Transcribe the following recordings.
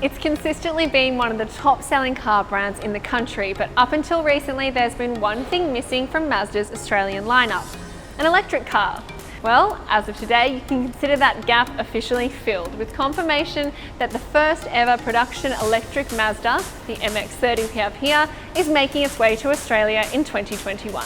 It's consistently been one of the top-selling car brands in the country, but up until recently there's been one thing missing from Mazda's Australian lineup: an electric car. Well, as of today, you can consider that gap officially filled, with confirmation that the first ever production electric Mazda, the MX-30 we have here, is making its way to Australia in 2021.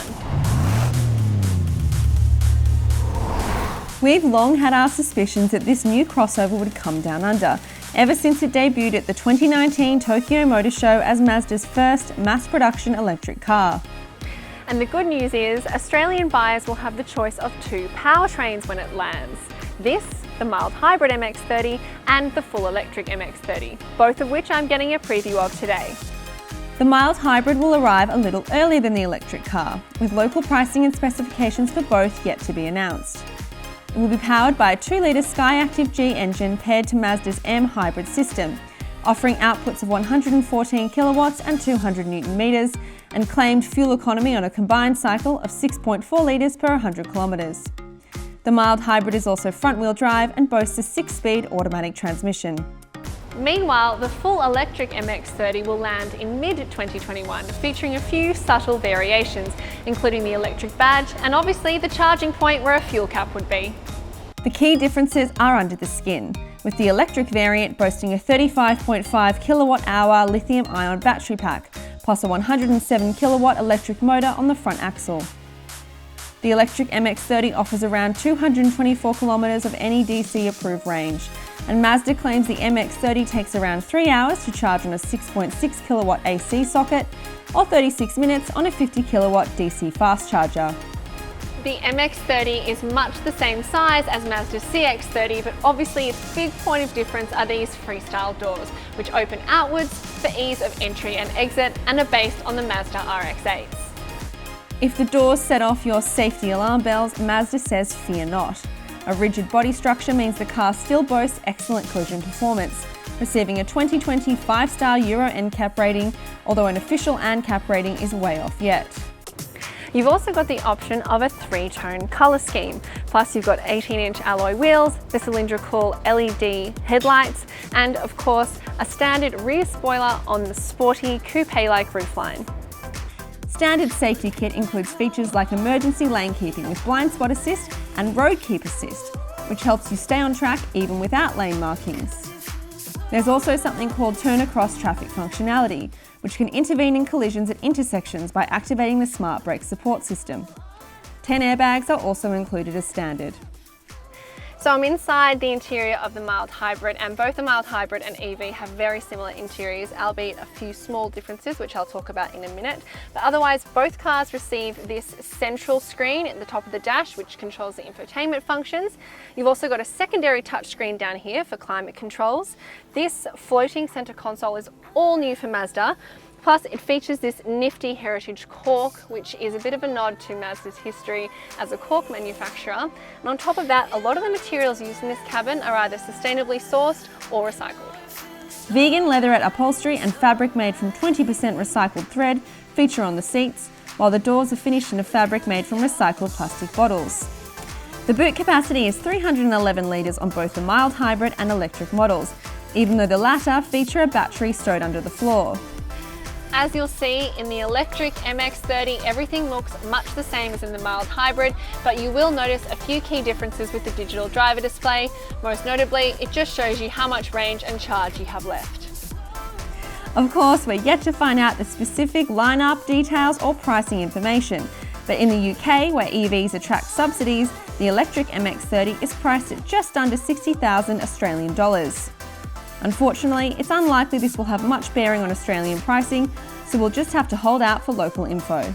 We've long had our suspicions that this new crossover would come down under, ever since it debuted at the 2019 Tokyo Motor Show as Mazda's first mass-production electric car. And the good news is, Australian buyers will have the choice of two powertrains when it lands. This, the mild hybrid MX-30, and the full electric MX-30, both of which I'm getting a preview of today. The mild hybrid will arrive a little earlier than the electric car, with local pricing and specifications for both yet to be announced. It will be powered by a 2-litre Skyactiv-G engine paired to Mazda's M hybrid system, offering outputs of 114 kilowatts and 200 newton meters, and claimed fuel economy on a combined cycle of 6.4 litres per 100 kilometres. The mild hybrid is also front-wheel drive and boasts a 6-speed automatic transmission. Meanwhile, the full electric MX-30 will land in mid-2021, featuring a few subtle variations, including the electric badge and obviously the charging point where a fuel cap would be. The key differences are under the skin, with the electric variant boasting a 35.5 kilowatt-hour lithium-ion battery pack, plus a 107 kilowatt electric motor on the front axle. The electric MX-30 offers around 224 kilometres of NEDC-approved range, and Mazda claims the MX-30 takes around 3 hours to charge on a 6.6 kilowatt AC socket, or 36 minutes on a 50 kilowatt DC fast charger. The MX-30 is much the same size as Mazda's CX-30, but obviously its big point of difference are these freestyle doors, which open outwards for ease of entry and exit and are based on the Mazda RX-8s. If the doors set off your safety alarm bells, Mazda says fear not. A rigid body structure means the car still boasts excellent collision performance, receiving a 2020 5-star Euro NCAP rating, although an official ANCAP rating is way off yet. You've also got the option of a 3-tone colour scheme, plus you've got 18-inch alloy wheels, the cylindrical LED headlights, and of course a standard rear spoiler on the sporty coupe-like roofline. Standard safety kit includes features like emergency lane keeping with blind spot assist and road keep assist, which helps you stay on track even without lane markings. There's also something called turn across traffic functionality, which can intervene in collisions at intersections by activating the smart brake support system. 10 airbags are also included as standard. So I'm inside the interior of the mild hybrid, and both the mild hybrid and EV have very similar interiors, albeit a few small differences, which I'll talk about in a minute. But otherwise, both cars receive this central screen at the top of the dash, which controls the infotainment functions. You've also got a secondary touchscreen down here for climate controls. This floating center console is all new for Mazda. Plus, it features this nifty heritage cork, which is a bit of a nod to Mazda's history as a cork manufacturer. And on top of that, a lot of the materials used in this cabin are either sustainably sourced or recycled. Vegan leatherette upholstery and fabric made from 20% recycled thread feature on the seats, while the doors are finished in a fabric made from recycled plastic bottles. The boot capacity is 311 litres on both the mild hybrid and electric models, even though the latter feature a battery stowed under the floor. As you'll see in the electric MX-30, everything looks much the same as in the mild hybrid, but you will notice a few key differences with the digital driver display. Most notably, it just shows you how much range and charge you have left. Of course, we're yet to find out the specific lineup, details or pricing information, but in the UK, where EVs attract subsidies, the electric MX-30 is priced at just under 60,000 Australian dollars. Unfortunately, it's unlikely this will have much bearing on Australian pricing, so we'll just have to hold out for local info.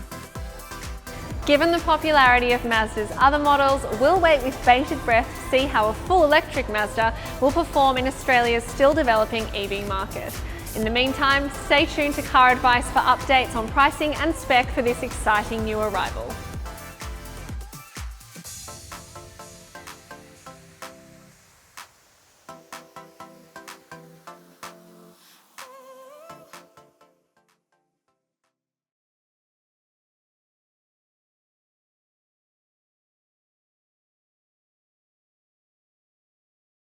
Given the popularity of Mazda's other models, we'll wait with bated breath to see how a full electric Mazda will perform in Australia's still developing EV market. In the meantime, stay tuned to Car Advice for updates on pricing and spec for this exciting new arrival.